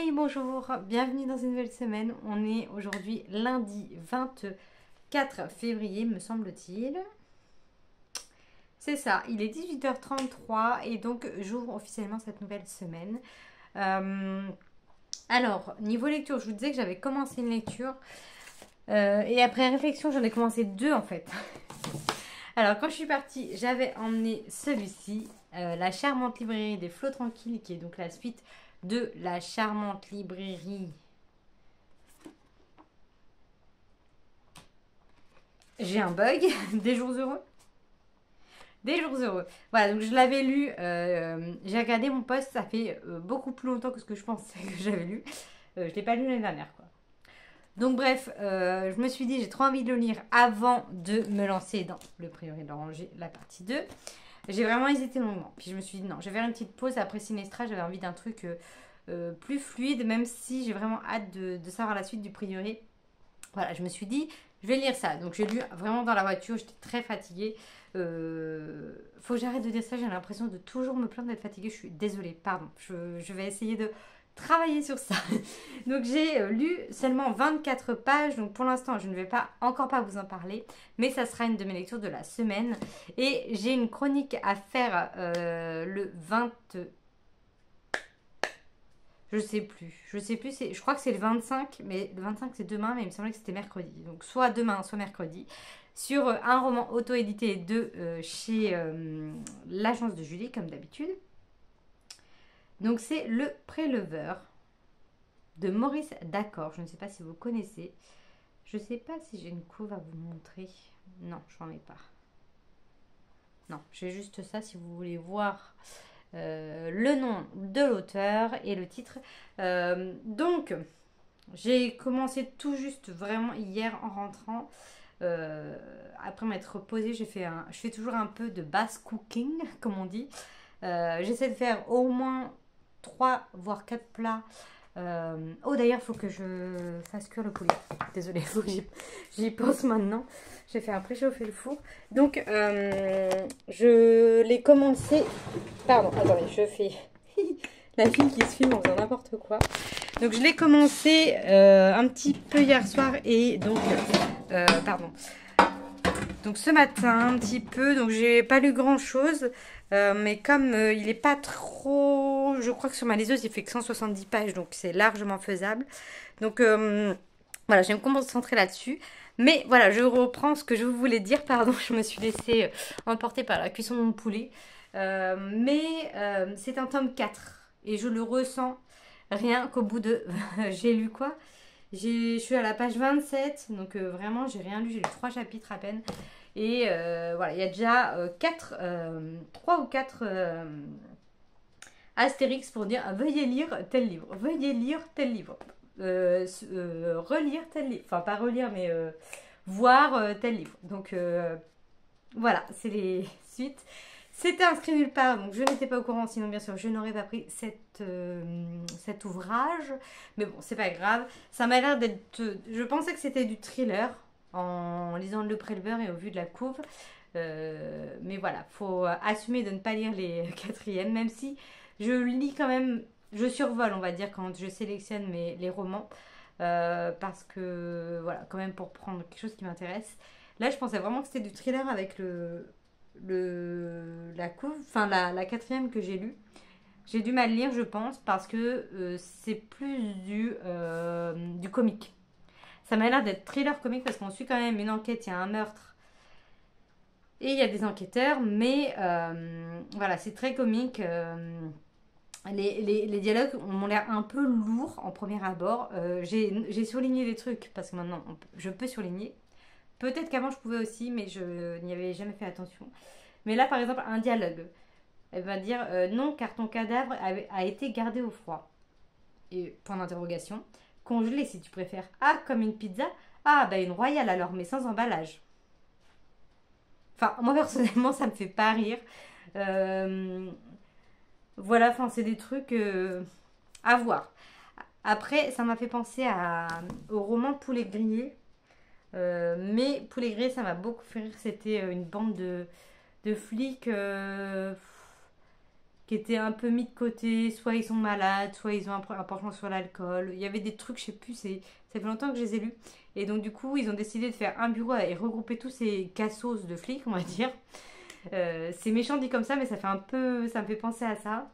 Oui, bonjour, bienvenue dans une nouvelle semaine. On est aujourd'hui lundi 24 février, me semble-t-il. C'est ça, il est 18h33 et donc j'ouvre officiellement cette nouvelle semaine. Euh, alors, niveau lecture, je vous disais que j'avais commencé une lecture et après réflexion, j'en ai commencé deux en fait. Alors, quand je suis partie, j'avais emmené celui-ci, La charmante librairie des flots tranquilles, qui est donc la suite de La charmante librairie. J'ai un bug, des jours heureux. Des jours heureux. Voilà, donc je l'avais lu, j'ai regardé mon post, ça fait beaucoup plus longtemps que ce que je pensais que j'avais lu. Je ne l'ai pas lu l'année dernière, quoi. Donc bref, je me suis dit, j'ai trop envie de le lire avant de me lancer dans Le Prieuré d'Oranger, la partie 2. J'ai vraiment hésité longuement. Puis je me suis dit, non, je vais faire une petite pause. Après Sinestra, j'avais envie d'un truc plus fluide, même si j'ai vraiment hâte de savoir la suite du Prieuré. Voilà, je me suis dit, je vais lire ça. Donc j'ai lu vraiment dans la voiture, j'étais très fatiguée. Faut que j'arrête de dire ça, j'ai l'impression de toujours me plaindre d'être fatiguée. Je suis désolée, pardon. Je vais essayer de travailler sur ça. Donc j'ai lu seulement 24 pages. Donc pour l'instant, je ne vais pas encore pas vous en parler. Mais ça sera une de mes lectures de la semaine. Et j'ai une chronique à faire le 20... Je sais plus. Je crois que c'est le 25, mais le 25 c'est demain, mais il me semblait que c'était mercredi. Donc soit demain, soit mercredi. Sur un roman auto-édité de chez l'agence de Julie, comme d'habitude. Donc c'est Le Préleveur de Maurice D'accord. Je ne sais pas si vous connaissez. Je ne sais pas si j'ai une couve à vous montrer. Non, je n'en ai pas. Non, j'ai juste ça si vous voulez voir le nom de l'auteur et le titre. Donc, j'ai commencé tout juste vraiment hier en rentrant. Après m'être reposée, je fais toujours un peu de bass cooking, comme on dit. J'essaie de faire au moins 3 voire 4 plats. Oh d'ailleurs, il faut que je fasse cuire le poulet. Désolée, faut que j'y pense maintenant. Je vais faire préchauffer le four. Donc, je l'ai commencé... Pardon, attendez, je fais la fille qui se filme en faisant n'importe quoi. Donc, je l'ai commencé un petit peu hier soir et donc... pardon. Donc, ce matin, un petit peu. Donc, j'ai pas lu grand-chose. Mais comme il est pas trop... Je crois que sur ma liseuse, il fait que 170 pages. Donc, c'est largement faisable. Donc, voilà, je vais me concentrer là-dessus. Mais voilà, je reprends ce que je voulais dire. Pardon, je me suis laissée emporter par la cuisson de mon poulet. C'est un tome 4. Et je le ressens rien qu'au bout de... J'ai lu quoi? Je suis à la page 27. Donc vraiment, j'ai rien lu. J'ai lu 3 chapitres à peine. Et voilà, il y a déjà 3 ou 4 astérix pour dire veuillez lire tel livre. Veuillez lire tel livre. Relire tel livre. Enfin, pas relire, mais voir tel livre. Donc voilà, c'est les suites. C'était inscrit nulle part, donc je n'étais pas au courant, sinon bien sûr je n'aurais pas pris cet ouvrage. Mais bon, c'est pas grave. Ça m'a l'air d'être... Je pensais que c'était du thriller en lisant Le Préleveur et au vu de la couve. Mais voilà, faut assumer de ne pas lire les quatrièmes, même si je lis quand même, je survole on va dire quand je sélectionne les romans. Parce que voilà, quand même pour prendre quelque chose qui m'intéresse. Là, je pensais vraiment que c'était du thriller avec la couve, enfin la quatrième que j'ai lue. J'ai du mal à lire, je pense, parce que c'est plus du comique. Ça m'a l'air d'être thriller comique parce qu'on suit quand même une enquête, il y a un meurtre et il y a des enquêteurs, mais voilà, c'est très comique. Les dialogues m'ont l'air un peu lourds en premier abord. J'ai souligné des trucs parce que maintenant je peux surligner. Peut-être qu'avant je pouvais aussi, mais je n'y avais jamais fait attention. Mais là, par exemple, un dialogue. Elle va dire non, car ton cadavre a été gardé au froid. Et point d'interrogation. Congelé si tu préfères. Ah, comme une pizza. Ah, bah une royale alors, mais sans emballage. Enfin, moi personnellement, ça me fait pas rire. Euh, voilà, enfin, c'est des trucs à voir. Après, ça m'a fait penser au roman Poulet grillé. Mais Poulet grillé, ça m'a beaucoup fait rire. C'était une bande de flics qui étaient un peu mis de côté. Soit ils sont malades, soit ils ont un penchant sur l'alcool. Il y avait des trucs, je sais plus, ça fait longtemps que je les ai lus. Et donc du coup, ils ont décidé de faire un bureau et regrouper tous ces cassos de flics, on va dire. C'est méchant dit comme ça, mais ça fait un peu, ça me fait penser à ça.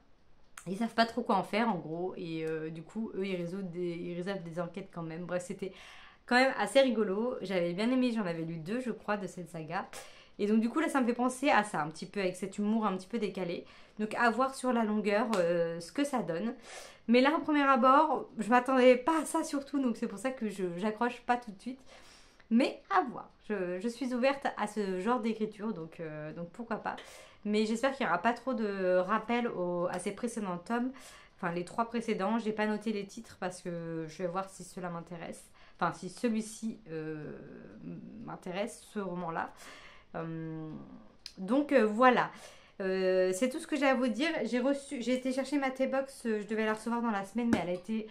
Ils savent pas trop quoi en faire en gros, et du coup, eux, ils résolvent des enquêtes quand même. Bref, c'était quand même assez rigolo. J'avais bien aimé, j'en avais lu deux, je crois, de cette saga. Et donc du coup, là, ça me fait penser à ça, un petit peu, avec cet humour un petit peu décalé. Donc à voir sur la longueur ce que ça donne. Mais là, au premier abord, je m'attendais pas à ça surtout, donc c'est pour ça que j'accroche pas tout de suite. Mais à voir. Je suis ouverte à ce genre d'écriture, donc pourquoi pas. Mais j'espère qu'il n'y aura pas trop de rappels à ces précédents tomes. Enfin, les trois précédents, j'ai pas noté les titres parce que je vais voir si cela m'intéresse. Enfin, si celui-ci m'intéresse, ce roman-là. Voilà. C'est tout ce que j'ai à vous dire. J'ai été chercher ma T-Box, je devais la recevoir dans la semaine, mais elle a été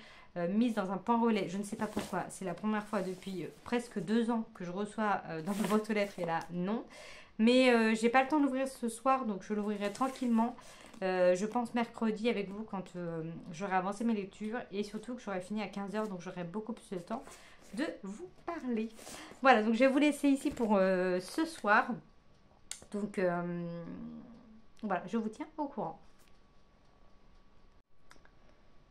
mise dans un point relais. Je ne sais pas pourquoi. C'est la première fois depuis presque 2 ans que je reçois dans ma boîte aux lettres et là, non. Mais j'ai pas le temps d'ouvrir ce soir, donc je l'ouvrirai tranquillement. Je pense mercredi avec vous quand j'aurai avancé mes lectures et surtout que j'aurai fini à 15h, donc j'aurai beaucoup plus de temps de vous parler. Voilà, donc je vais vous laisser ici pour ce soir. Donc voilà, je vous tiens au courant.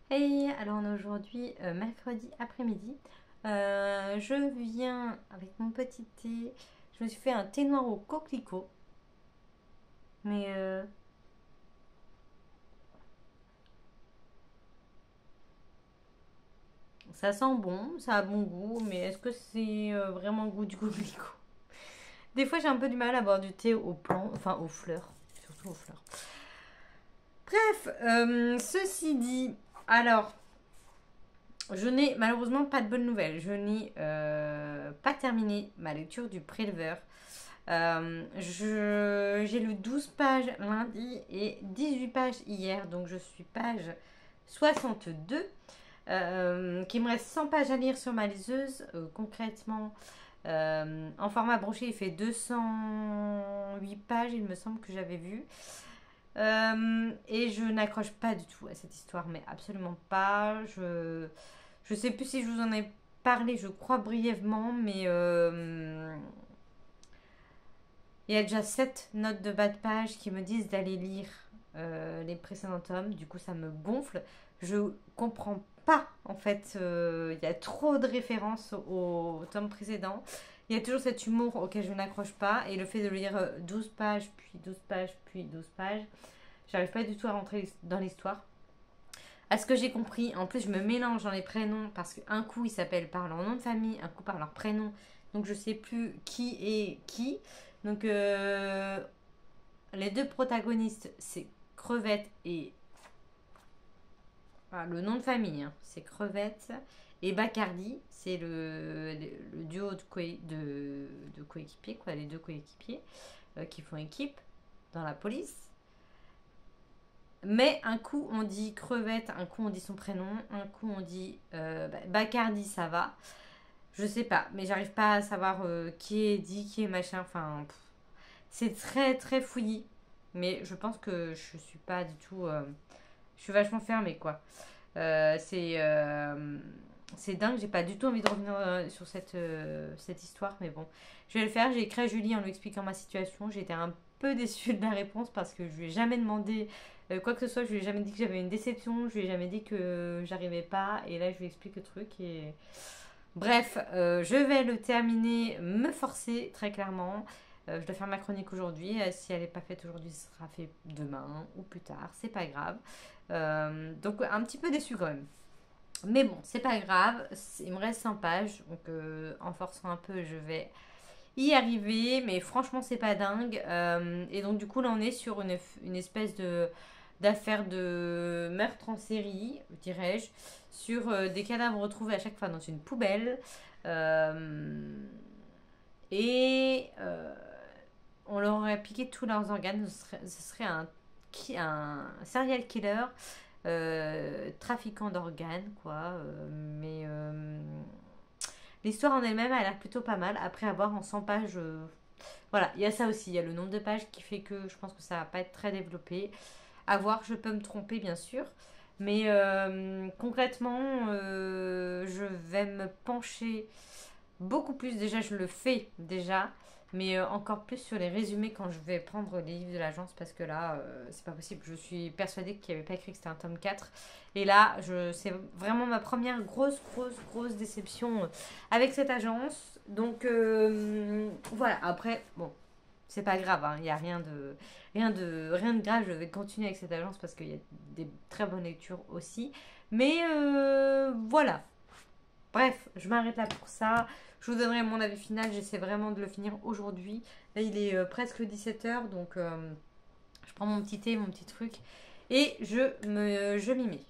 Et alors on est aujourd'hui mercredi après-midi. Je viens avec mon petit thé. Je me suis fait un thé noir au coquelicot. Mais ça sent bon, ça a bon goût. Mais est-ce que c'est vraiment le goût du coquelicot? Des fois j'ai un peu du mal à boire du thé aux plantes, enfin aux fleurs. Surtout aux fleurs. Bref, ceci dit, alors, je n'ai malheureusement pas de bonnes nouvelles. Je n'ai pas terminé ma lecture du Préleveur. J'ai lu 12 pages lundi et 18 pages hier, donc je suis page 62. Qu'il me reste 100 pages à lire sur ma liseuse. Concrètement, en format broché, il fait 208 pages, il me semble que j'avais vu. Et je n'accroche pas du tout à cette histoire, mais absolument pas. Je sais plus si je vous en ai parlé, je crois brièvement, mais il y a déjà 7 notes de bas de page qui me disent d'aller lire les précédents tomes. Du coup, ça me gonfle. Je comprends pas, en fait. Il y a trop de références au tome précédent. Il y a toujours cet humour auquel je n'accroche pas. Et le fait de lire 12 pages, puis 12 pages, puis 12 pages, j'arrive pas du tout à rentrer dans l'histoire. À ce que j'ai compris, en plus, je me mélange dans les prénoms parce qu'un coup, ils s'appellent par leur nom de famille, un coup par leur prénom. Donc, je sais plus qui est qui. Donc, les deux protagonistes, c'est Crevette et... Ah, le nom de famille, hein, c'est Crevette. Et Bacardi, c'est le duo de coéquipiers, quoi, les deux coéquipiers qui font équipe dans la police. Mais un coup on dit Crevette, un coup on dit son prénom, un coup on dit Bacardi, ça va. Je sais pas, mais j'arrive pas à savoir qui est dit, qui est machin. Enfin, c'est très très fouillis. Mais je pense que je suis pas du tout. Je suis vachement fermée, quoi. Euh, c'est euh, c'est dingue, j'ai pas du tout envie de revenir sur cette histoire, mais bon, je vais le faire. J'ai écrit à Julie en lui expliquant ma situation. J'ai été un peu déçue de la réponse parce que je lui ai jamais demandé quoi que ce soit. Je lui ai jamais dit que j'avais une déception, je lui ai jamais dit que j'arrivais pas, et là je lui explique le truc. Et bref, je vais le terminer, me forcer très clairement. Je dois faire ma chronique aujourd'hui. Si elle n'est pas faite aujourd'hui, ce sera fait demain ou plus tard. C'est pas grave. Donc un petit peu déçue quand même. Mais bon, c'est pas grave. Il me reste 100 pages. Donc en forçant un peu, je vais y arriver. Mais franchement, c'est pas dingue. Et donc du coup, là, on est sur une espèce d'affaire de meurtre en série, dirais-je, sur des cadavres retrouvés à chaque fois dans une poubelle. Euh, et on leur aurait piqué tous leurs organes. Ce serait un serial killer, trafiquant d'organes, quoi. Mais l'histoire en elle-même, elle a l'air plutôt pas mal. Après avoir en 100 pages, voilà, il y a ça aussi. Il y a le nombre de pages qui fait que je pense que ça va pas être très développé. À voir, je peux me tromper bien sûr. Mais concrètement, je vais me pencher beaucoup plus. Déjà, je le fais déjà. Mais encore plus sur les résumés quand je vais prendre les livres de l'agence. Parce que là, c'est pas possible. Je suis persuadée qu'il n'y avait pas écrit que c'était un tome 4. Et là, c'est vraiment ma première grosse déception avec cette agence. Donc voilà. Après, bon, c'est pas grave. Hein. Il n'y a rien de grave. Je vais continuer avec cette agence parce qu'il y a des très bonnes lectures aussi. Mais voilà. Bref, je m'arrête là pour ça. Je vous donnerai mon avis final. J'essaie vraiment de le finir aujourd'hui. Là, il est presque 17h. Donc, je prends mon petit thé, mon petit truc. Et je m'y mets.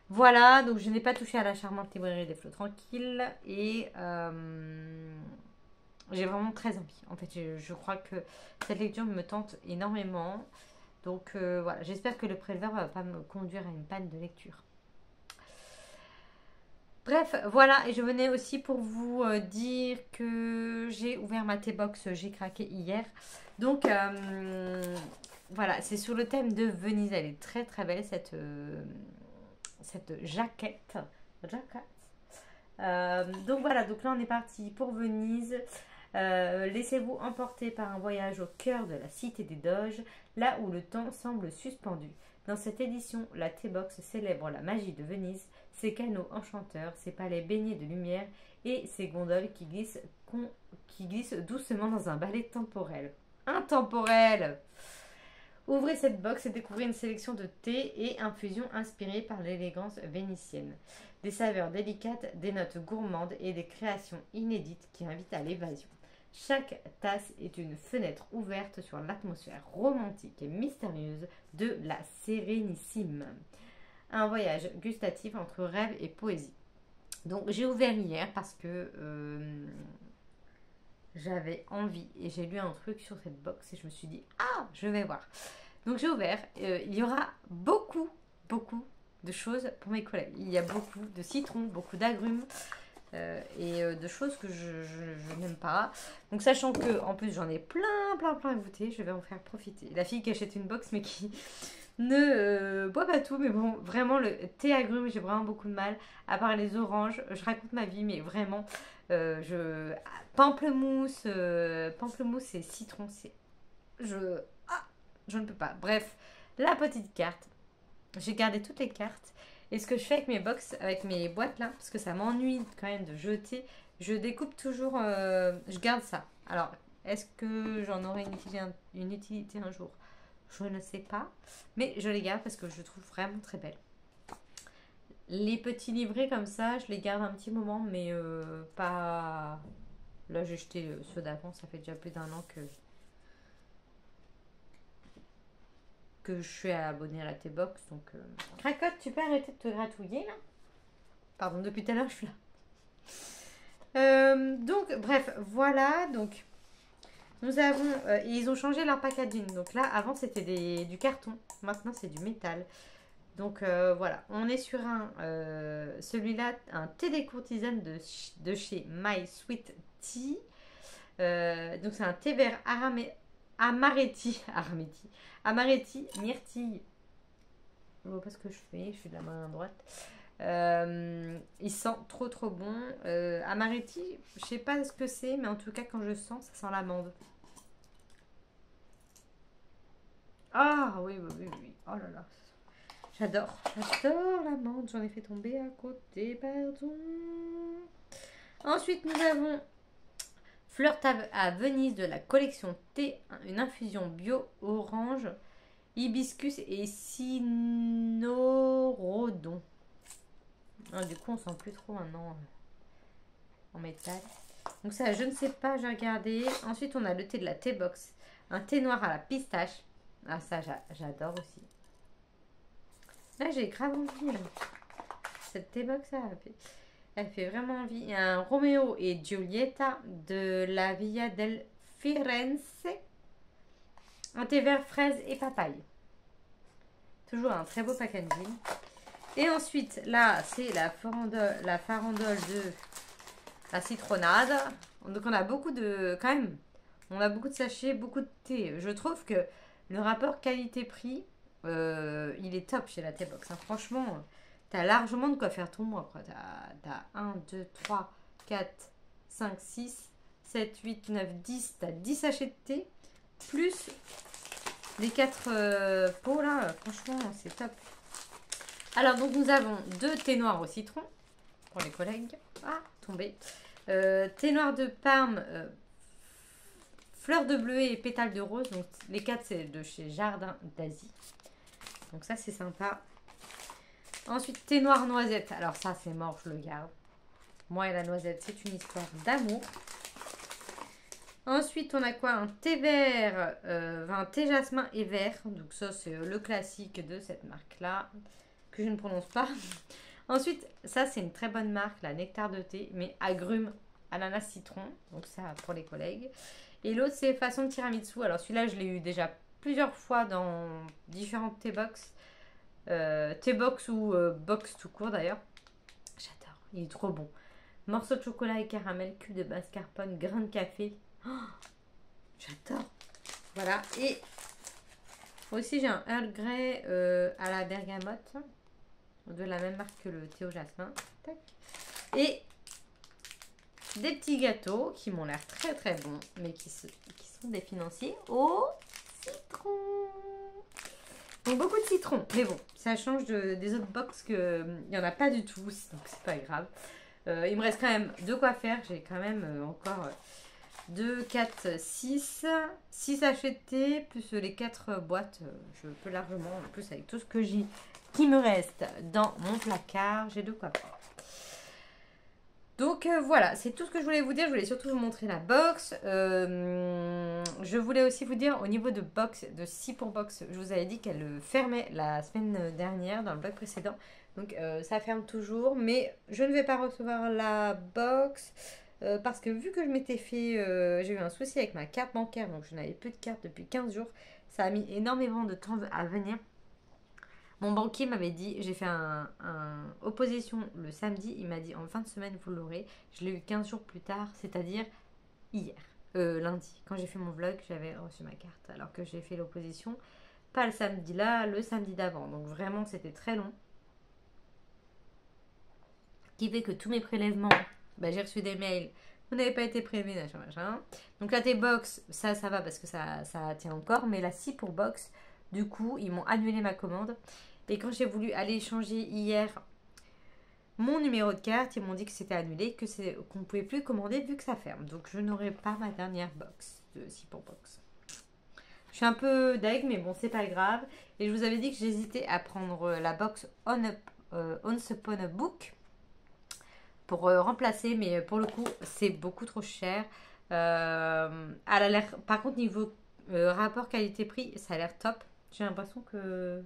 Voilà. Donc, je n'ai pas touché à la charmante librairie des flots tranquilles. Et j'ai vraiment très envie. En fait, je crois que cette lecture me tente énormément. Donc, voilà. J'espère que le préleveur ne va pas me conduire à une panne de lecture. Bref, voilà, et je venais aussi pour vous dire que j'ai ouvert ma T-Box, j'ai craqué hier. Donc, voilà, c'est sur le thème de Venise. Elle est très belle, cette jaquette. Donc voilà, donc là on est parti pour Venise. Laissez-vous emporter par un voyage au cœur de la cité des Doges, là où le temps semble suspendu. Dans cette édition, la T-Box célèbre la magie de Venise, ses canaux enchanteurs, ses palais baignés de lumière et ses gondoles qui glissent doucement dans un ballet temporel. Intemporel! Ouvrez cette box et découvrez une sélection de thés et infusions inspirées par l'élégance vénitienne. Des saveurs délicates, des notes gourmandes et des créations inédites qui invitent à l'évasion. Chaque tasse est une fenêtre ouverte sur l'atmosphère romantique et mystérieuse de la Sérénissime. Un voyage gustatif entre rêve et poésie. Donc j'ai ouvert hier parce que j'avais envie et j'ai lu un truc sur cette box et je me suis dit ah je vais voir. Donc j'ai ouvert. Il y aura beaucoup de choses pour mes collègues. Il y a beaucoup de citrons, beaucoup d'agrumes. Et de choses que je n'aime pas. Donc sachant que en plus j'en ai plein à goûter, je vais en faire profiter. La fille qui achète une box mais qui ne boit pas tout, mais bon, vraiment le thé agrumes, j'ai vraiment beaucoup de mal. À part les oranges, je raconte ma vie, mais vraiment, pamplemousse et citron, je ne peux pas. Bref, la petite carte. J'ai gardé toutes les cartes. Et ce que je fais avec mes box, avec mes boîtes là, parce que ça m'ennuie quand même de jeter, je découpe toujours, je garde ça. Alors, est-ce que j'en aurai une utilité un jour? Je ne sais pas, mais je les garde parce que je les trouve vraiment très belles. Les petits livrets comme ça, je les garde un petit moment, mais pas... Là, j'ai jeté ceux d'avant, ça fait déjà plus d'un an que je suis abonnée à la T-Box. Donc, Cracotte, tu peux arrêter de te gratouiller là? Pardon, depuis tout à l'heure, je suis là. Donc, bref, voilà. Donc, nous avons... ils ont changé leur packaging. Donc là, avant, c'était du carton. Maintenant, c'est du métal. Donc, voilà. On est sur celui-là, un thé des courtisanes de chez My Sweet Tea. Donc, c'est un thé vert amaretti, myrtille. Je vois pas ce que je fais, je suis de la main droite. Il sent trop bon. Amaretti, je sais pas ce que c'est, mais en tout cas quand je sens, ça sent l'amande. Ah oui. Oh là là. J'adore l'amande. J'en ai fait tomber à côté, pardon. Ensuite, nous avons Flirt à Venise de la collection thé, une infusion bio orange, hibiscus et cynorhodon. Ah, du coup, on sent plus trop maintenant en métal. Donc ça, je ne sais pas, j'ai regardé. Ensuite, on a le thé de la T-Box, un thé noir à la pistache. Ah ça, j'adore aussi. Là, j'ai grave envie. Cette T-Box, elle fait vraiment envie. Il y a un Roméo et Giulietta de la Via del Firenze. Un thé vert fraise et papaye. Toujours un très beau packaging. Et ensuite, là, c'est la farandole de la citronnade. Donc, on a beaucoup de... Quand même, on a beaucoup de sachets, beaucoup de thé. Je trouve que le rapport qualité-prix il est top chez la T-Box. Hein. Franchement, t'as largement de quoi faire ton mois. T'as 1, 2, 3, 4, 5, 6, 7, 8, 9, 10. T'as 10 sachets de thé. Plus les 4 pots là. Franchement, c'est top. Alors, donc, nous avons 2 thés noirs au citron. Pour les collègues. Ah, tombé. Thé noir de Parme. Fleurs de bleuet et pétales de rose. Donc, les 4, c'est de chez Jardin d'Asie. Donc ça, c'est sympa. Ensuite, thé noir noisette. Alors ça, c'est mort, je le garde. Moi et la noisette, c'est une histoire d'amour. Ensuite, on a quoi? Un thé vert, un thé jasmin et vert. Donc ça, c'est le classique de cette marque-là, que je ne prononce pas. Ensuite, ça, c'est une très bonne marque, la Nectar de thé, mais agrumes, ananas, citron. Donc ça, pour les collègues. Et l'autre, c'est façon tiramisu. Alors celui-là, je l'ai eu déjà plusieurs fois dans différentes T-Box. T-Box ou box tout court d'ailleurs. J'adore, il est trop bon. Morceau de chocolat et caramel, cube de mascarpone, grain de café. Oh, j'adore. Voilà. Et aussi j'ai un Earl Grey à la bergamote. De la même marque que le thé au jasmin. Tac. Et des petits gâteaux qui m'ont l'air très très bons. Mais qui sont des financiers au citron. Donc beaucoup de citron, mais bon, ça change des autres box qu'il n'y en a pas du tout, donc c'est pas grave. Il me reste quand même de quoi faire, j'ai quand même encore 2, 4, 6 sachets de thé, plus les 4 boîtes, je peux largement, en plus avec tout ce que j'ai qui me reste dans mon placard, j'ai de quoi faire. Donc voilà, c'est tout ce que je voulais vous dire. Je voulais surtout vous montrer la box. Je voulais aussi vous dire au niveau de box, de 6 pour box, je vous avais dit qu'elle fermait la semaine dernière dans le blog précédent. Donc ça ferme toujours, mais je ne vais pas recevoir la box parce que vu que je m'étais fait, j'ai eu un souci avec ma carte bancaire, donc je n'avais plus de carte depuis 15 jours. Ça a mis énormément de temps à venir. Mon banquier m'avait dit, j'ai fait un opposition le samedi, il m'a dit en fin de semaine vous l'aurez. Je l'ai eu 15 jours plus tard, c'est-à-dire hier, lundi. Quand j'ai fait mon vlog, j'avais reçu ma carte. Alors que j'ai fait l'opposition, pas le samedi là, le samedi d'avant. Donc vraiment c'était très long. Ce qui fait que tous mes prélèvements, j'ai reçu des mails, vous n'avez pas été prélevé, machin. Donc la T-Box, ça va parce que ça tient encore. Mais la 6 pour box, du coup, ils m'ont annulé ma commande. Et quand j'ai voulu aller changer hier mon numéro de carte, ils m'ont dit que c'était annulé, qu'on ne pouvait plus commander vu que ça ferme. Donc je n'aurai pas ma dernière box de 6 pour box. Je suis un peu deg, mais bon, c'est pas grave. Et je vous avais dit que j'hésitais à prendre la box Once Upon a Book pour remplacer, mais pour le coup, c'est beaucoup trop cher. Par contre, niveau rapport qualité-prix, ça a l'air top. J'ai l'impression que...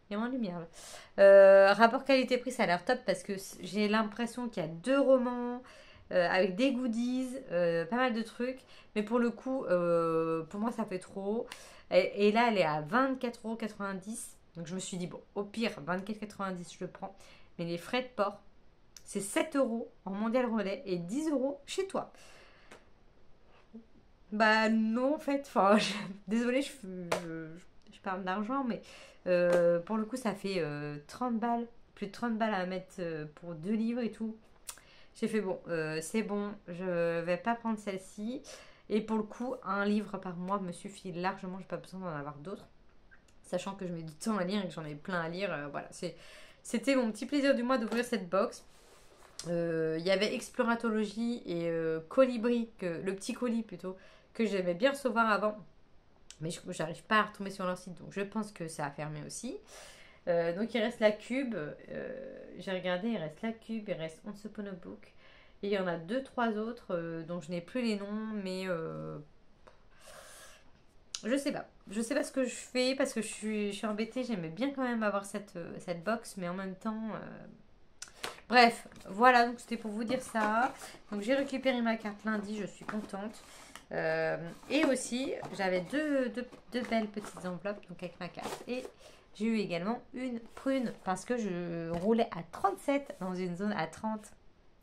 Il y a moins de lumière là. Rapport qualité-prix, ça a l'air top parce que j'ai l'impression qu'il y a 2 romans avec des goodies, pas mal de trucs. Mais pour le coup, pour moi, ça fait trop. Et là, elle est à 24,90 €. Donc je me suis dit, bon, au pire, 24,90 € je le prends. Mais les frais de port, c'est 7 € en mondial relais et 10 € chez toi. Bah non, en fait. Enfin, désolée, je parle d'argent, mais pour le coup, ça fait 30 balles. Plus de 30 balles à mettre pour 2 livres et tout. J'ai fait bon, c'est bon, je vais pas prendre celle-ci. Et pour le coup, un livre par mois me suffit largement, j'ai pas besoin d'en avoir d'autres. Sachant que je mets du temps à lire et que j'en ai plein à lire. Voilà, c'était mon petit plaisir du mois d'ouvrir cette box. Il y avait Exploratologie et Colibri, le petit colis plutôt, que j'aimais bien recevoir avant. Mais j'arrive pas à retomber sur leur site, donc je pense que ça a fermé aussi. Donc il reste la Cube. J'ai regardé, il reste la Cube, il reste Once Upon a Book. Et il y en a 2-3 autres dont je n'ai plus les noms, mais je sais pas. Je sais pas ce que je fais parce que je suis embêtée. J'aimais bien quand même avoir cette box, mais en même temps. Bref, voilà, donc c'était pour vous dire ça. Donc j'ai récupéré ma carte lundi, je suis contente. Et aussi, j'avais deux belles petites enveloppes donc avec ma carte. Et j'ai eu également une prune parce que je roulais à 37 dans une zone à 30.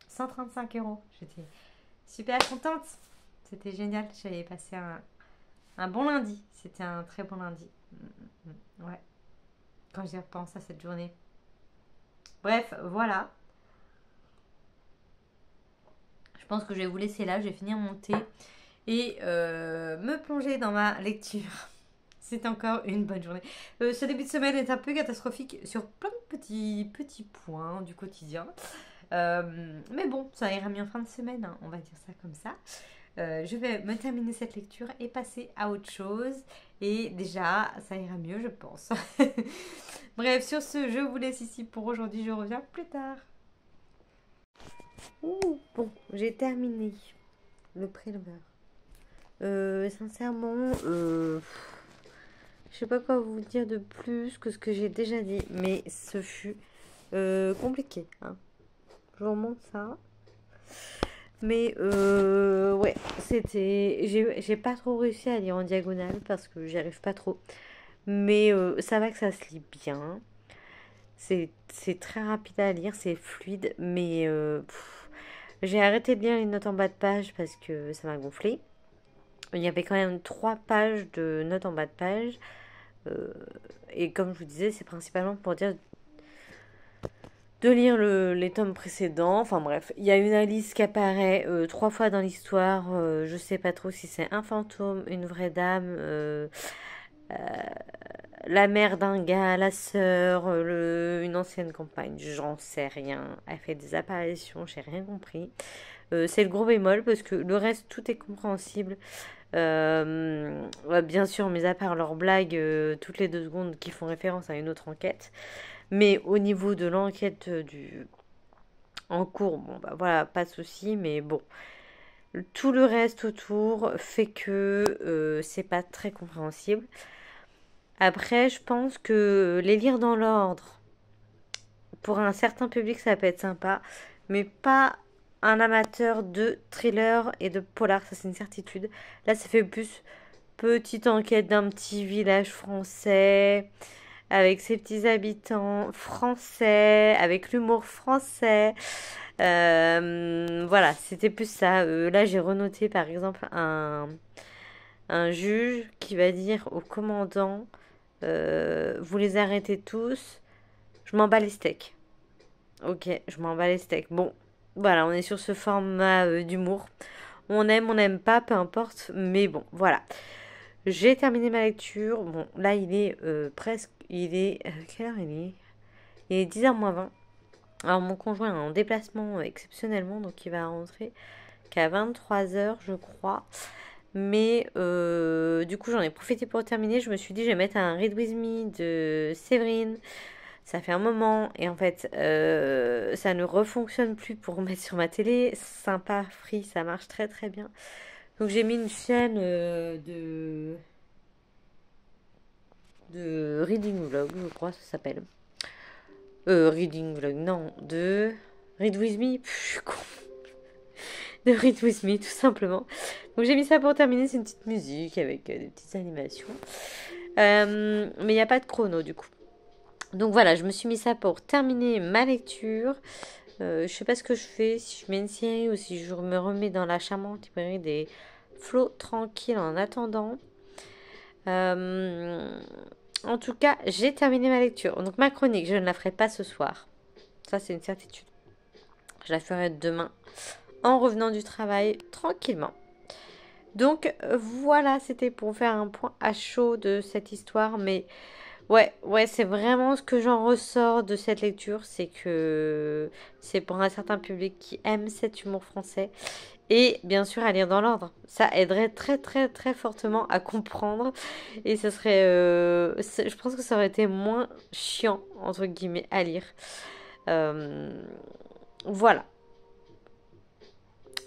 135 €. J'étais super contente. C'était génial. J'avais passé un bon lundi. C'était un très bon lundi. Ouais. quand j'y repense à cette journée. Bref, voilà. Je pense que je vais vous laisser là, je vais finir mon thé et me plonger dans ma lecture. C'est encore une bonne journée. Ce début de semaine est un peu catastrophique sur plein de petits points du quotidien. Mais bon, ça ira mieux en fin de semaine, hein, on va dire ça comme ça. Je vais me terminer cette lecture et passer à autre chose. Et déjà, ça ira mieux, je pense. Bref, sur ce, je vous laisse ici pour aujourd'hui. Je reviens plus tard. Ouh, bon, j'ai terminé le préleveur. Sincèrement, je sais pas quoi vous dire de plus que ce que j'ai déjà dit, mais ce fut compliqué. Hein. Je vous remonte ça. Mais ouais, c'était. J'ai pas trop réussi à lire en diagonale parce que j'y arrive pas trop. Mais ça va que ça se lit bien. C'est très rapide à lire, c'est fluide, mais j'ai arrêté de lire les notes en bas de page parce que ça m'a gonflé. Il y avait quand même 3 pages de notes en bas de page. Euh, et comme je vous disais, c'est principalement pour dire de lire les tomes précédents. Enfin bref, il y a une Alice qui apparaît 3 fois dans l'histoire. Je sais pas trop si c'est un fantôme, une vraie dame, euh, la mère d'un gars, la sœur, une ancienne compagne. J'en sais rien. Elle fait des apparitions, j'ai rien compris. C'est le gros bémol parce que le reste, tout est compréhensible. Ouais, bien sûr, mis à part leurs blagues toutes les 2 secondes qui font référence à une autre enquête. Mais au niveau de l'enquête en cours, bon bah voilà, pas de souci, mais bon. Tout le reste autour fait que c'est pas très compréhensible. Après, je pense que les lire dans l'ordre, pour un certain public, ça peut être sympa, mais pas un amateur de thriller et de polar, ça c'est une certitude. Là, ça fait plus petite enquête d'un petit village français, avec ses petits habitants français, avec l'humour français. Voilà, c'était plus ça. Là, j'ai renoté par exemple un juge qui va dire au commandant, vous les arrêtez tous, je m'en bats les steaks. Ok, je m'en bats les steaks. Bon, voilà, on est sur ce format d'humour. On n'aime pas, peu importe. Mais bon, voilà. J'ai terminé ma lecture. Bon, là, il est presque... Il est... quelle heure il est? Il est 10h moins 20. Alors, mon conjoint est en déplacement exceptionnellement, donc il va rentrer qu'à 23h, je crois. Mais du coup, j'en ai profité pour terminer. Je me suis dit, je vais mettre un Read With Me de Séverine. Ça fait un moment et en fait, ça ne refonctionne plus pour mettre sur ma télé. Sympa, free, ça marche très très bien. Donc j'ai mis une chaîne de Reading Vlog, je crois ça s'appelle. Reading Vlog, non, de Read With Me. Pff, je suis con. De Read With Me, tout simplement. Donc j'ai mis ça pour terminer, c'est une petite musique avec des petites animations. Mais il n'y a pas de chrono du coup. Donc voilà, je me suis mis ça pour terminer ma lecture. Je sais pas ce que je fais, si je mets une série ou si je me remets dans la charmante librairie des flots tranquilles en attendant. En tout cas, j'ai terminé ma lecture. Donc ma chronique, je ne la ferai pas ce soir. Ça, c'est une certitude. Je la ferai demain en revenant du travail tranquillement. Donc voilà, c'était pour faire un point à chaud de cette histoire. Mais ouais, c'est vraiment ce que j'en ressors de cette lecture. C'est que c'est pour un certain public qui aime cet humour français. Et bien sûr à lire dans l'ordre. Ça aiderait très très très fortement à comprendre. Et ce serait... je pense que ça aurait été moins chiant, entre guillemets, à lire. Euh, voilà.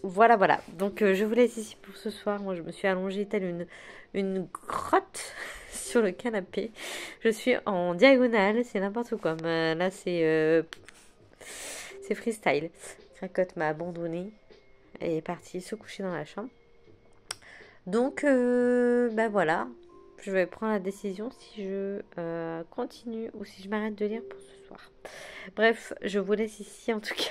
Voilà. Donc je vous laisse ici pour ce soir. Moi je me suis allongée telle une grotte sur le canapé. Je suis en diagonale, c'est n'importe quoi. Là c'est freestyle. Cracotte m'a abandonnée. Elle est partie se coucher dans la chambre. Donc, bah voilà, je vais prendre la décision si je continue ou si je m'arrête de lire pour ce soir. Bref, je vous laisse ici en tout cas.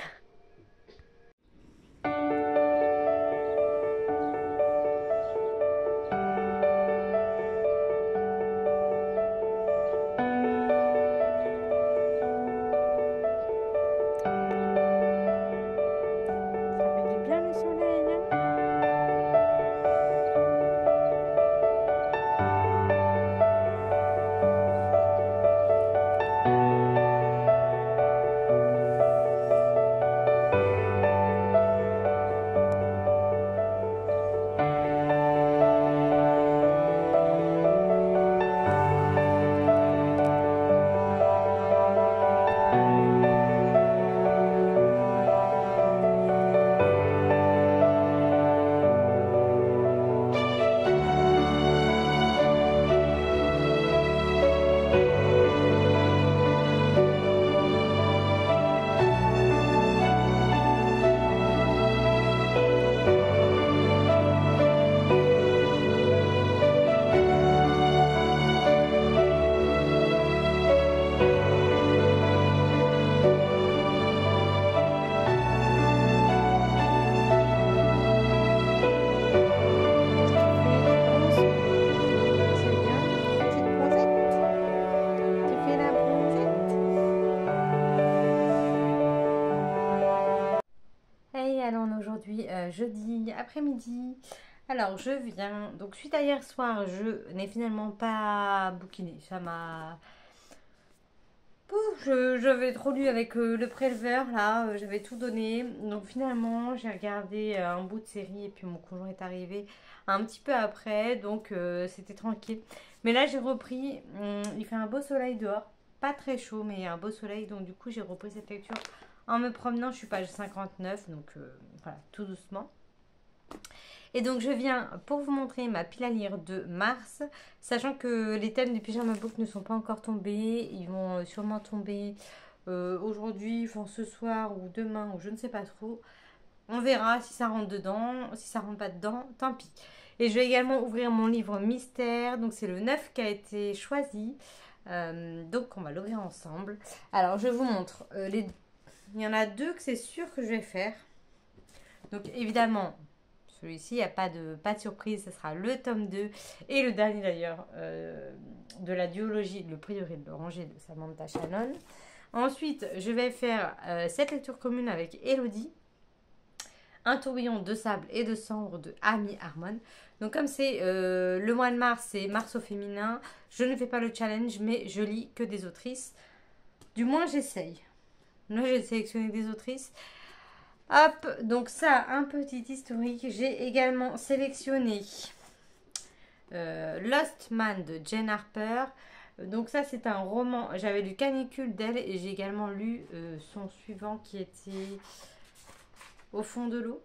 aujourd'hui jeudi après-midi. Alors je viens, donc suite à hier soir, je n'ai finalement pas bouquiné. Ça m'a... J'avais trop lu avec le préleveur là, j'avais tout donné. Donc finalement j'ai regardé un bout de série et puis mon conjoint est arrivé un petit peu après. Donc c'était tranquille. Mais là j'ai repris, il fait un beau soleil dehors. Pas très chaud mais un beau soleil. Donc du coup j'ai repris cette lecture en me promenant. Je suis page 59 donc voilà, tout doucement. Et donc je viens pour vous montrer ma pile à lire de mars, sachant que les thèmes du pyjama book ne sont pas encore tombés, ils vont sûrement tomber aujourd'hui, enfin ce soir ou demain ou je ne sais pas trop. On verra si ça rentre dedans, si ça rentre pas dedans, tant pis. Et je vais également ouvrir mon livre mystère, donc c'est le 9 qui a été choisi, donc on va l'ouvrir ensemble. Alors je vous montre, il y en a deux que c'est sûr que je vais faire. Donc évidemment... Celui-ci, il n'y a pas de surprise, ce sera le tome 2 et le dernier d'ailleurs de la duologie, le prieuré de l'oranger de Samantha Shannon. Ensuite, je vais faire cette lecture commune avec Elodie, un tourbillon de sable et de cendres de Amy Harmon. Donc comme c'est le mois de mars, c'est mars au féminin, je ne fais pas le challenge, mais je lis que des autrices. Du moins, j'essaye. Là, j'ai sélectionné des autrices. Hop, donc ça, un petit historique. J'ai également sélectionné Lost Man de Jane Harper. Donc ça, c'est un roman. J'avais lu Canicule d'elle et j'ai également lu son suivant qui était Au fond de l'eau.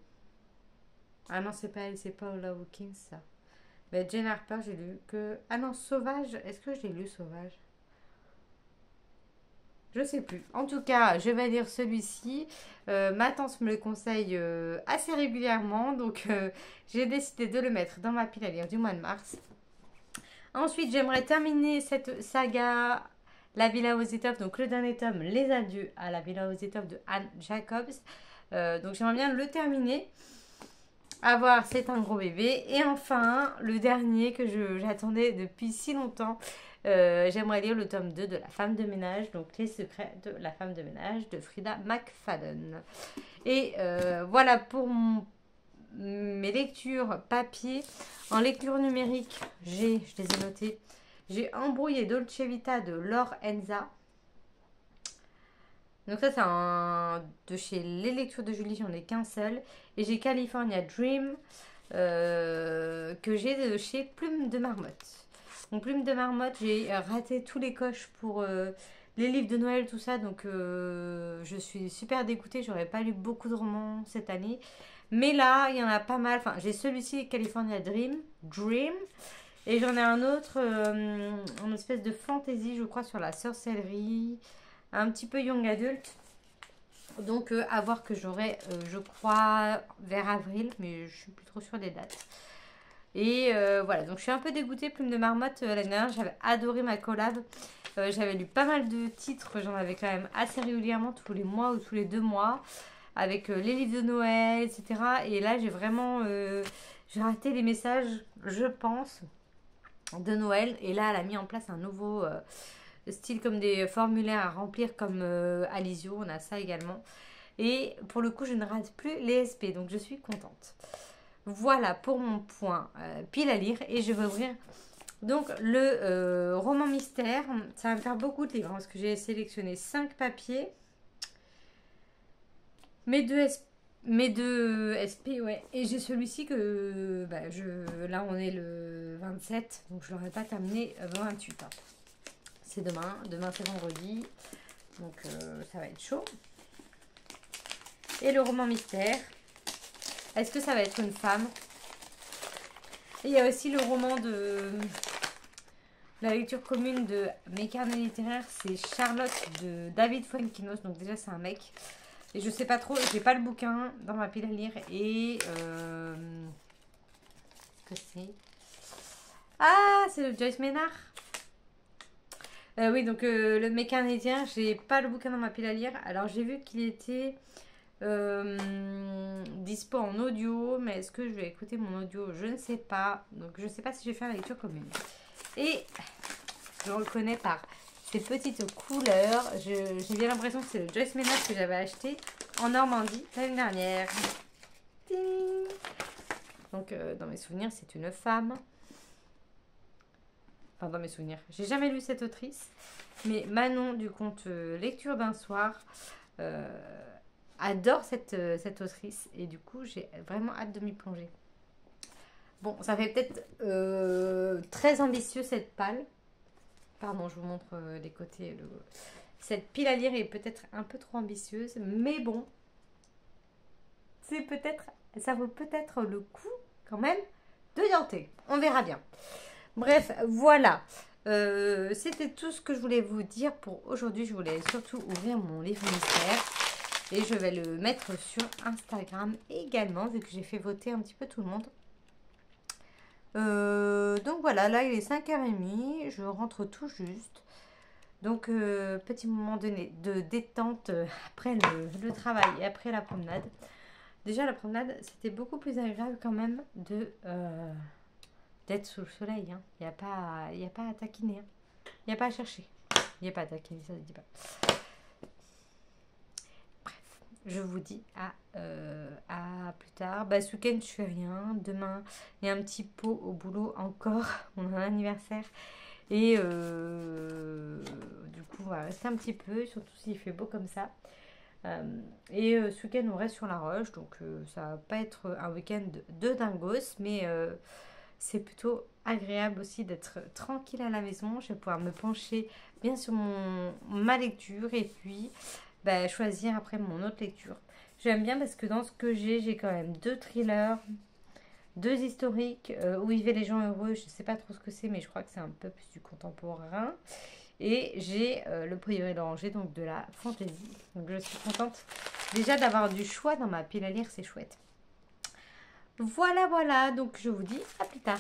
Ah non, c'est pas elle, c'est pas Ola Hawkins, ça. Mais Jane Harper, j'ai lu que... Ah non, Sauvage. Est-ce que je l'ai lu, Sauvage? Je sais plus. En tout cas, je vais lire celui-ci. Ma tante me le conseille assez régulièrement. Donc, j'ai décidé de le mettre dans ma pile à lire du mois de mars. Ensuite, j'aimerais terminer cette saga La Villa aux étoffes. Donc, le dernier tome, Les adieux à la Villa aux étoffes de Anne Jacobs. Donc, j'aimerais bien le terminer. À voir, c'est un gros bébé. Et enfin, le dernier que j'attendais depuis si longtemps. J'aimerais lire le tome 2 de La femme de ménage, donc Les secrets de la femme de ménage de Frida McFadden. Et voilà pour mes lectures papier. En lecture numérique, je les ai notées. J'ai Embrouillé Dolce Vita de Laure Enza. Donc ça c'est de chez Les Lectures de Julie, j'en ai qu'un seul. Et j'ai California Dream que j'ai de chez Plume de Marmotte. Donc Plume de Marmotte, j'ai raté tous les coches pour les livres de Noël, tout ça. Donc je suis super dégoûtée. J'aurais pas lu beaucoup de romans cette année. Mais là, il y en a pas mal. Enfin, j'ai celui-ci, California Dream. Et j'en ai un autre, une espèce de fantasy, je crois, sur la sorcellerie. Un petit peu young adult. Donc à voir que j'aurai, je crois, vers avril. Mais je suis plus trop sûre des dates. Et voilà, donc je suis un peu dégoûtée. Plume de Marmotte, l'année dernière, j'avais adoré ma collab. J'avais lu pas mal de titres, j'en avais quand même assez régulièrement, tous les mois ou tous les 2 mois, avec les livres de Noël, etc. Et là, j'ai vraiment j'ai raté les messages, je pense, de Noël. Et là, elle a mis en place un nouveau style comme des formulaires à remplir comme Alizio, on a ça également. Et pour le coup, je ne rate plus les SP, donc je suis contente. Voilà pour mon point pile à lire. Et je vais ouvrir donc le roman mystère. Ça va me faire beaucoup de livres hein, parce que j'ai sélectionné 5 papiers. Mes deux SP, ouais. Et j'ai celui-ci que là on est le 27. Donc je ne l'aurai pas terminé le 28. Hein. C'est demain. Demain c'est vendredi. Donc ça va être chaud. Et le roman mystère. Est-ce que ça va être une femme? Et il y a aussi le roman de la lecture commune de mes carnets littéraires. C'est Charlotte de David Fuenquinos. Donc déjà c'est un mec. Et je sais pas trop. J'ai pas le bouquin dans ma pile à lire. Et que c'est? Ah, c'est de Joyce Maynard. Oui, donc mes carnets littéraires. J'ai pas le bouquin dans ma pile à lire. Alors j'ai vu qu'il était... dispo en audio, mais est-ce que je vais écouter mon audio? Je ne sais pas. Donc je ne sais pas si je vais faire la lecture commune. Et je le reconnais par ces petites couleurs. J'ai bien l'impression que c'est le Joyce Maynard que j'avais acheté en Normandie l'année dernière. Ting. Donc, dans mes souvenirs, c'est une femme. Enfin, dans mes souvenirs. J'ai jamais lu cette autrice. Mais Manon, du conte Lecture d'un soir, adore cette autrice. Et du coup, j'ai vraiment hâte de m'y plonger. Bon, ça fait peut-être très ambitieux cette palle. Pardon, je vous montre les côtés. Cette pile à lire est peut-être un peu trop ambitieuse. Mais bon, ça vaut peut-être le coup quand même de tenter. On verra bien. Bref, voilà. C'était tout ce que je voulais vous dire pour aujourd'hui. Je voulais surtout ouvrir mon livre mystère. Et je vais le mettre sur Instagram également, vu que j'ai fait voter un petit peu tout le monde. Donc voilà, là il est 5h30, je rentre tout juste. Donc petit moment de détente après le travail et après la promenade. Déjà la promenade, c'était beaucoup plus agréable quand même d'être sous le soleil. Hein. Il n'y a pas à taquiner, hein. Il n'y a pas à chercher. Il n'y a pas à taquiner, ça ne se dit pas. Je vous dis à plus tard. Bah, ce week-end, je fais rien. Demain, il y a un petit pot au boulot encore. On a un anniversaire. Et du coup, on va rester un petit peu, surtout s'il fait beau comme ça. Ce week-end, on reste sur la roche. Donc, ça va pas être un week-end de dingos. Mais c'est plutôt agréable aussi d'être tranquille à la maison. Je vais pouvoir me pencher bien sur ma lecture. Et puis... choisir après mon autre lecture. J'aime bien parce que dans ce que j'ai quand même 2 thrillers, 2 historiques, Où vivaient les gens heureux, je ne sais pas trop ce que c'est, mais je crois que c'est un peu plus du contemporain. Et j'ai Le Prieur et l'Oranger, donc de la fantaisie. Donc je suis contente déjà d'avoir du choix dans ma pile à lire, c'est chouette. Voilà, donc je vous dis à plus tard.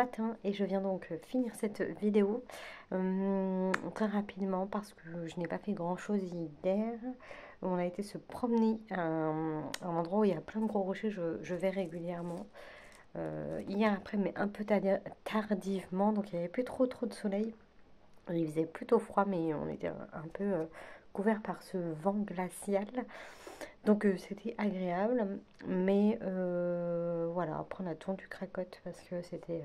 matin et je viens donc finir cette vidéo très rapidement parce que je n'ai pas fait grand chose hier. On a été se promener à un endroit où il y a plein de gros rochers, je vais régulièrement. Hier après, mais un peu tardivement, donc il n'y avait plus trop de soleil. Il faisait plutôt froid, mais on était un peu couvert par ce vent glacial. Donc c'était agréable, mais voilà, après on a tondu cracotte parce que c'était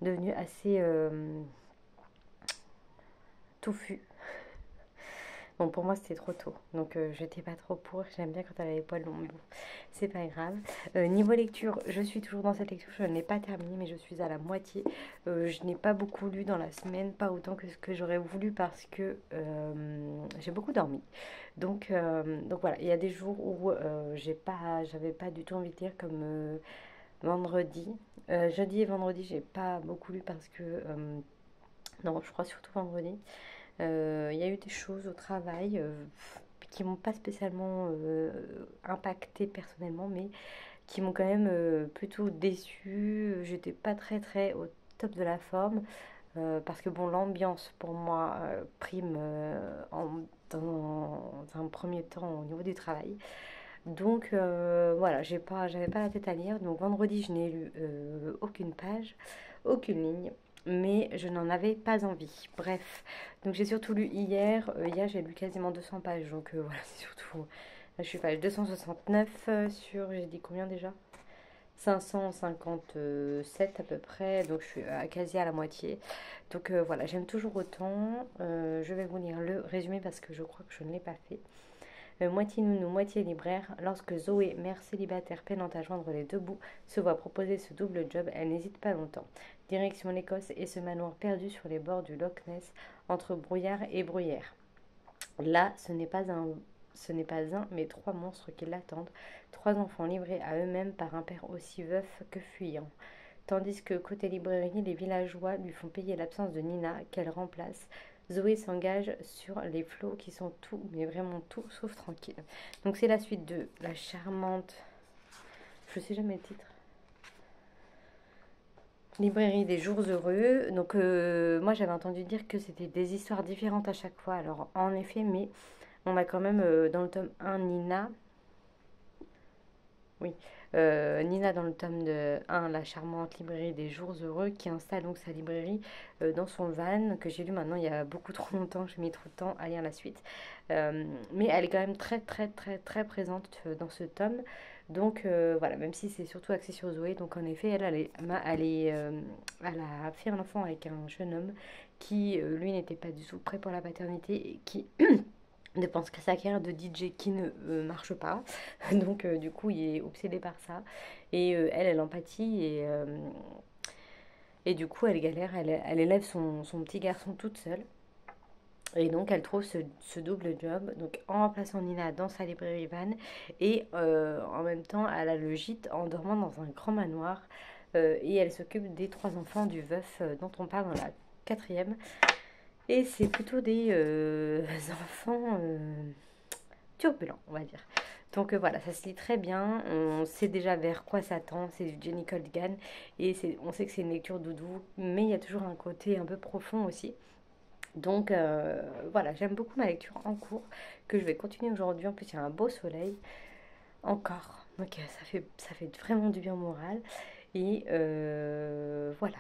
devenu assez touffu. Bon, pour moi c'était trop tôt, donc j'étais pas trop pour. J'aime bien quand elle a les poils longs, mais bon, c'est pas grave. Niveau lecture, je suis toujours dans cette lecture, je ne l'ai pas terminée, mais je suis à la moitié. Je n'ai pas beaucoup lu dans la semaine, pas autant que ce que j'aurais voulu parce que j'ai beaucoup dormi. Donc voilà, il y a des jours où j'avais pas du tout envie de lire comme vendredi. Jeudi et vendredi, j'ai pas beaucoup lu parce que non, je crois surtout vendredi. Il y a eu des choses au travail qui m'ont pas spécialement impacté personnellement, mais qui m'ont quand même plutôt déçue. J'étais pas très au top de la forme parce que bon, l'ambiance pour moi prime dans un premier temps au niveau du travail. Donc voilà, j'avais pas la tête à lire. Donc vendredi, je n'ai lu aucune page, aucune ligne, mais je n'en avais pas envie. Bref, donc j'ai surtout lu hier. Hier, j'ai lu quasiment 200 pages. Donc voilà, c'est surtout. Là, je suis page 269 sur, j'ai dit combien déjà? 557 à peu près, donc je suis quasi à la moitié. Donc voilà, j'aime toujours autant. Je vais vous lire le résumé parce que je crois que je ne l'ai pas fait. Moitié nounou, moitié libraire, lorsque Zoé, mère célibataire peinante à joindre les deux bouts, se voit proposer ce double job, elle n'hésite pas longtemps. Direction l'Écosse et ce manoir perdu sur les bords du Loch Ness, entre brouillard et bruyère. Là, ce n'est pas un, mais trois monstres qui l'attendent, trois enfants livrés à eux-mêmes par un père aussi veuf que fuyant. Tandis que côté librairie, les villageois lui font payer l'absence de Nina, qu'elle remplace. Zoé s'engage sur les flots qui sont tout, mais vraiment tout, sauf tranquille. Donc c'est la suite de la charmante, je sais jamais le titre, Librairie des jours heureux. Donc moi j'avais entendu dire que c'était des histoires différentes à chaque fois. Alors en effet, mais on a quand même dans le tome 1 Nina. Oui, Nina dans le tome de 1, la charmante librairie des jours heureux, qui installe donc sa librairie dans son van, que j'ai lu maintenant il y a beaucoup trop longtemps, j'ai mis trop de temps à lire la suite. Mais elle est quand même très présente dans ce tome. Donc voilà, même si c'est surtout axé sur Zoé, donc en effet, elle a fait un enfant avec un jeune homme qui, lui, n'était pas du tout prêt pour la paternité et qui ne pense qu'à sa carrière de DJ qui ne marche pas. Donc du coup, il est obsédé par ça. Et elle empathie et du coup, elle galère, elle élève son petit garçon toute seule. Et donc, elle trouve ce double job, donc en remplaçant Nina dans sa librairie van, et en même temps, elle a le gîte en dormant dans un grand manoir, et elle s'occupe des trois enfants du veuf dont on parle dans la quatrième. Et c'est plutôt des enfants turbulents, on va dire. Donc voilà, ça se lit très bien. On sait déjà vers quoi s'attend. C'est du Jenny Colgan. Et on sait que c'est une lecture doudou. Mais il y a toujours un côté un peu profond aussi. Donc voilà, j'aime beaucoup ma lecture en cours. Que je vais continuer aujourd'hui. En plus, il y a un beau soleil. Encore. Donc ça fait vraiment du bien au moral. Et voilà.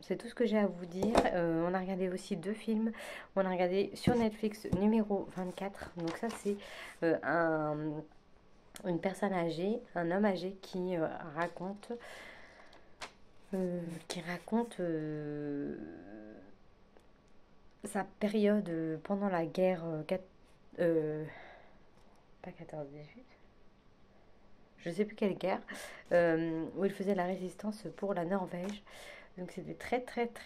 C'est tout ce que j'ai à vous dire. On a regardé aussi deux films. On a regardé sur Netflix numéro 24. Donc ça c'est une personne âgée, un homme âgé qui raconte sa période pendant la guerre pas 14-18. Je sais plus quelle guerre, où il faisait la résistance pour la Norvège. Donc c'était très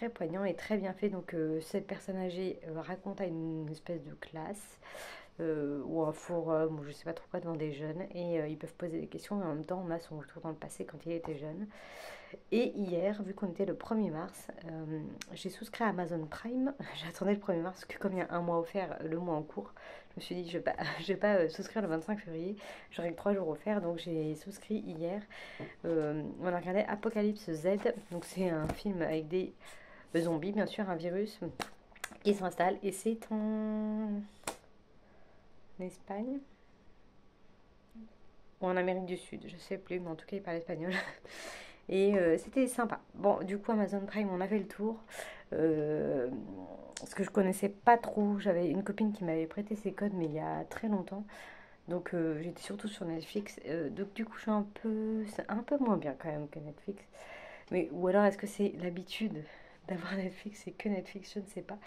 poignant et très bien fait. Donc cette personne âgée raconte à une espèce de classe ou un forum, ou je sais pas trop quoi, devant des jeunes. Et ils peuvent poser des questions, et en même temps, on a son retour dans le passé quand il était jeune. Et hier, vu qu'on était le 1er mars, j'ai souscrit à Amazon Prime. J'attendais le 1er mars, parce que comme il y a un mois offert, le mois en cours, je me suis dit, je vais pas, je vais pas souscrire le 25 février, j'aurai que 3 jours offerts, donc j'ai souscrit hier. On a regardé Apocalypse Z, donc c'est un film avec des zombies, bien sûr, un virus qui s'installe, et c'est en Espagne ou en Amérique du Sud, je sais plus, mais en tout cas il parle espagnol. Et c'était sympa. Bon, du coup, Amazon Prime, on a fait le tour. Euh, Ce que je connaissais pas trop, j'avais une copine qui m'avait prêté ses codes, mais il y a très longtemps. Donc j'étais surtout sur Netflix. Donc du coup, je suis un peu, c'est un peu moins bien quand même que Netflix. Mais ou alors est-ce que c'est l'habitude d'avoir Netflix et que Netflix, je ne sais pas.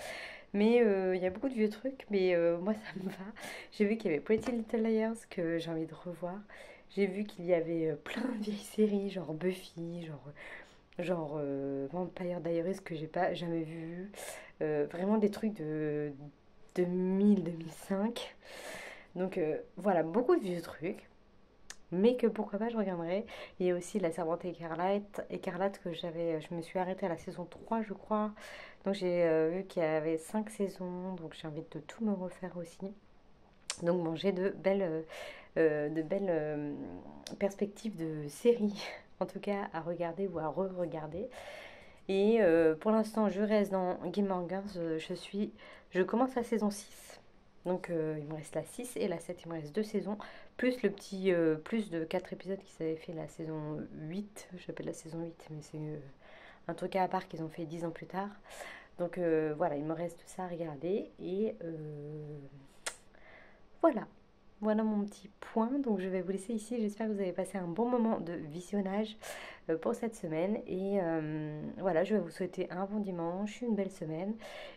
Mais il y a beaucoup de vieux trucs, mais moi ça me va. J'ai vu qu'il y avait Pretty Little Liars que j'ai envie de revoir. J'ai vu qu'il y avait plein de vieilles séries, genre Buffy, genre Vampire Diaries que j'ai pas jamais vu. Vraiment des trucs de 2000-2005. Donc voilà, beaucoup de vieux trucs. Mais que pourquoi pas je regarderai. Il y a aussi La Servante écarlate que je me suis arrêtée à la saison 3 je crois. Donc j'ai vu qu'il y avait 5 saisons, donc j'ai envie de tout me refaire aussi. Donc bon, j'ai de belles perspectives de séries, en tout cas à regarder ou à re-regarder. Et pour l'instant, je reste dans Gilmore Girls. Je commence la saison 6. Donc il me reste la 6 et la 7, il me reste 2 saisons. Plus le petit plus de 4 épisodes qu'ils avaient fait la saison 8. J'appelle la saison 8, mais c'est un truc à part qu'ils ont fait 10 ans plus tard. Donc voilà, il me reste ça à regarder. Et voilà. Voilà mon petit point. Donc je vais vous laisser ici. J'espère que vous avez passé un bon moment de visionnage pour cette semaine. Et voilà, je vais vous souhaiter un bon dimanche, une belle semaine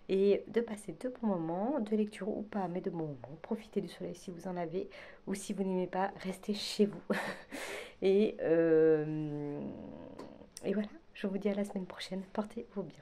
et de passer de bons moments, de lecture ou pas, mais de bons moments. Profitez du soleil si vous en avez ou si vous n'aimez pas, restez chez vous. Et, et voilà, je vous dis à la semaine prochaine. Portez-vous bien.